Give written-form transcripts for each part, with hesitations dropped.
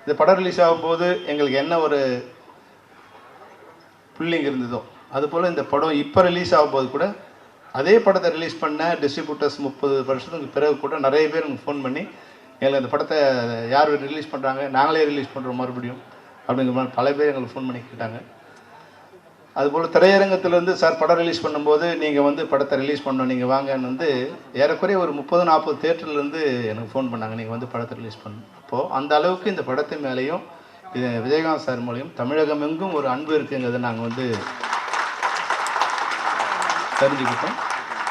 இந்த படம் ரிலீஸ் ஆகும்போது எங்களுக்கு என்ன ஒரு புல்லிங் இருந்ததோ அதுபோல் இந்த படம் இப்போ ரிலீஸ் ஆகும்போது கூட அதே படத்தை ரிலீஸ் பண்ண டிஸ்ட்ரிபியூட்டர்ஸ் 30 வருஷத்துக்கு பிறகு கூட நிறைய பேர் எனக்கு ஃபோன் பண்ணி எங்களுக்கு அந்த படத்தை யார் ரிலீஸ் பண்ணுறாங்க, நாங்களே ரிலீஸ் பண்ணுறோம் மறுபடியும் அப்படிங்கிற மாதிரி பல பேர் எங்களுக்கு ஃபோன் பண்ணி கேட்டாங்க. அதுபோல் திரையரங்கத்திலேருந்து சார் படம் ரிலீஸ் பண்ணும்போது நீங்கள் வந்து படத்தை ரிலீஸ் பண்ணணும், நீங்கள் வாங்கன்னு வந்து ஏறக்குறைய ஒரு 30-40 தேட்டர்லேருந்து எனக்கு ஃபோன் பண்ணாங்க, நீங்கள் வந்து படத்தை ரிலீஸ் பண்ணணும். அப்போது அந்த அளவுக்கு இந்த படத்து மேலேயும் இது விஜயகாந்த் சார் மூலியம் தமிழகம் எங்கும் ஒரு அன்பு இருக்குங்கிறத நாங்கள் வந்து தெரிஞ்சுக்கிட்டோம்.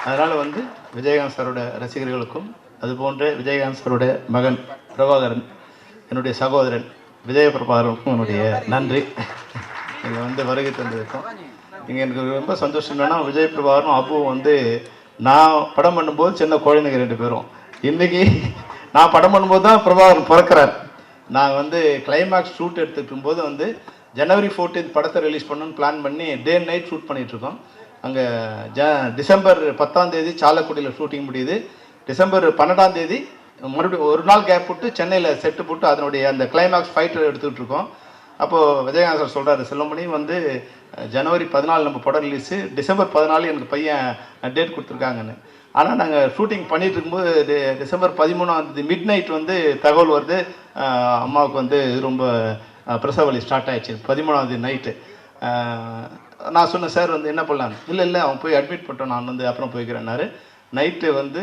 அதனால் வந்து விஜயகாந்த் சாரோட ரசிகர்களுக்கும் அதுபோன்ற விஜயகாந்த் சாரோட மகன் பிரபாகரன், என்னுடைய சகோதரன் விஜய பிரபாகரனுக்கும் என்னுடைய நன்றி. நீங்கள் வந்து வருகை தந்திருக்கோம். இங்கே எனக்கு ரொம்ப சந்தோஷம் என்னென்னா விஜய் பிரபாகரனும் அப்புவும் வந்து நான் படம் பண்ணும்போது சின்ன குழந்தைங்க 2 பேரும். இன்றைக்கி நான் படம் பண்ணும்போது தான் பிரபாகரன் பிறக்கிறார். நான் வந்து கிளைமேக்ஸ் ஷூட் எடுத்துகிட்டு போது வந்து ஜனவரி 14 படத்தை ரிலீஸ் பண்ணணும்னு பிளான் பண்ணி டே அண்ட் நைட் ஷூட் பண்ணிகிட்ருக்கோம். அங்கே டிசம்பர் 10 சாலக்குடியில் ஷூட்டிங் முடியுது. டிசம்பர் 12 மறுபடியும் ஒரு நாள் கேப் போட்டு சென்னையில் செட்டு போட்டு அதனுடைய அந்த கிளைமேக்ஸ் ஃபைட்டர் எடுத்துக்கிட்டு இருக்கோம். அப்போது விஜயகாந்த் சார் சொல்கிறாரு, செல்வமணி வந்து ஜனவரி 14 நம்ம படம் ரிலீஸு, டிசம்பர் 14 எனக்கு பையன் டேட் கொடுத்துருக்காங்கன்னு. ஆனால் நாங்கள் ஷூட்டிங் பண்ணிகிட்டு இருக்கும்போது டிசம்பர் 13 மிட் நைட் வந்து தகவல் வருது, அம்மாவுக்கு வந்து ரொம்ப பிரசவ வலி ஸ்டார்ட் ஆகிடுச்சு 13 நைட்டு. நான் சொன்னேன் சார் வந்து என்ன பண்ணலான்னு. இல்லை அவன் போய் அட்மிட் பண்ணிட்டோம், நான் வந்து அப்புறம் போய்க்கிறேன்னாரு. நைட்டு வந்து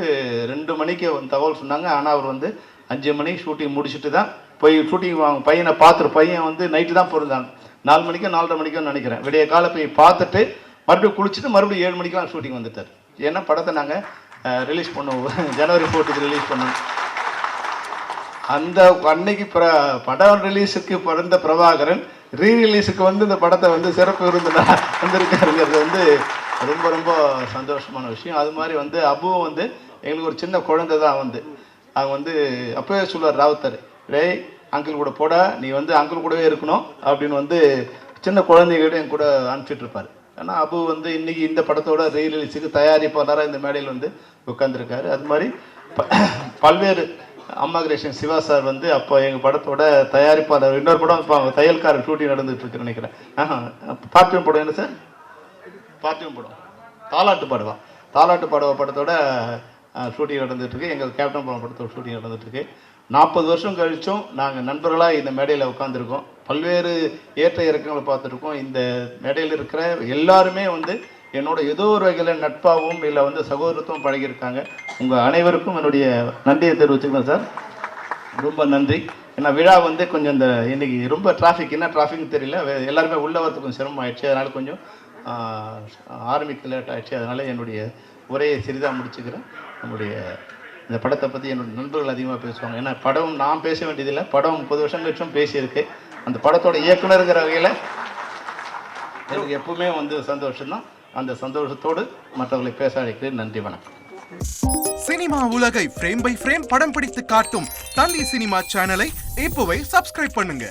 2 மணிக்கு வந்து தகவல் சொன்னாங்க. ஆனால் அவர் வந்து 5 மணிக்கு ஷூட்டிங் முடிச்சுட்டு தான் போய் ஷூட்டிங் வாங்க பையனை பார்த்துட்டு, பையன் வந்து நைட்டு தான் பிறந்தாங்க 4 மணிக்கோ 4:30 மணிக்கோ நினைக்கிறேன். விடிய காலை போய் பார்த்துட்டு மறுபடியும் குளிச்சுட்டு மறுபடியும் 7 மணிக்கெலாம் ஷூட்டிங் வந்துட்டார். ஏன்னா படத்தை நாங்கள் ரிலீஸ் பண்ணுவோம், ஜனவரி 14 ரிலீஸ் பண்ணுவோம். அந்த அன்னைக்கு படம் ரிலீஸுக்கு பிறந்த பிரபாகரன் ரீரிலீஸுக்கு வந்து இந்த படத்தை வந்து சிறப்பு விருந்தினா வந்திருக்காருங்கிறது வந்து ரொம்ப ரொம்ப சந்தோஷமான விஷயம். அது மாதிரி வந்து அபுவும் வந்து எங்களுக்கு ஒரு சின்ன குழந்தை தான். வந்து அவங்க வந்து அப்போவே சொல்லுவார் ராவுத்தர், டேய் அங்கிள் கூட போட, நீ வந்து அங்கிள் கூடவே இருக்கணும் அப்படின்னு வந்து சின்ன குழந்தைகிட்ட என் கூட அனுப்பிச்சிட்டு இருப்பார். ஆனால் அபு வந்து இன்றைக்கி இந்த படத்தோட ரீரிலீஸுக்கு தயாரிப்பாளராக இந்த மேடையில் வந்து உட்காந்துருக்காரு. அது மாதிரி பல்வேறு அம்மா கிரேஷன் சிவா சார் வந்து அப்போ எங்கள் படத்தோட தயாரிப்பாளர். இன்னொரு படம் இப்போ அவங்க தையல்காரர் ஷூட்டிங் நடந்துகிட்டு இருக்குன்னு நினைக்கிறேன். பார்த்திபன் படம் என்ன சார்? பார்த்திபன் படம் தாலாட்டு பாடுவா, தாலாட்டு பாடுவா படத்தோட ஷூட்டிங் நடந்துகிட்ருக்கு. எங்கள் கேப்டன் படம் படத்தோட ஷூட்டிங் நடந்துகிட்ருக்கு. 40 வருஷம் கழிச்சும் நாங்கள் நண்பர்களாக இந்த மேடையில் உட்காந்துருக்கோம். பல்வேறு ஏற்ற இறக்கங்களை பார்த்துருக்கோம். இந்த மேடையில் இருக்கிற எல்லாருமே வந்து என்னோட ஏதோ ஒரு வகையில் நட்பாகவும் இல்லை வந்து சகோதரத்துவம் பழகியிருக்காங்க. உங்கள் அனைவருக்கும் என்னுடைய நன்றியை தெரிவிச்சுக்கிறேன் சார். ரொம்ப நன்றி. ஏன்னா விழா வந்து கொஞ்சம் இந்த இன்றைக்கி ரொம்ப டிராஃபிக், என்ன டிராஃபிக்னு தெரியல, எல்லாருமே உள்ளே வரதுக்கு கொஞ்சம் சிரமம் ஆயிடுச்சு. அதனால் கொஞ்சம் ஆரம்பிக்க லேட் ஆகிடுச்சு. அதனால் என்னுடைய உரையை சிறிதாக முடிச்சுக்கிறேன். நம்முடைய இந்த படத்தை பற்றி என்னுடைய நண்பர்கள் அதிகமாக பேசுவாங்க. ஏன்னா படம் நான் பேச வேண்டியதில்லை, படம் 30 வருஷம் கழிச்சும் பேசியிருக்கு. அந்த படத்தோட இயக்குனருங்கிற வகையில் எனக்கு எப்பவுமே வந்து சந்தோஷம்தான். அந்த சந்தோஷத்தோடு மற்றவர்களை பேச அழைக்கிறேன். நன்றி, வணக்கம். சினிமா உலகை ஃப்ரேம் பை ஃப்ரேம் படம் பிடித்து காட்டும் தந்தி சினிமா சேனலை இப்போவே சப்ஸ்கிரைப் பண்ணுங்க.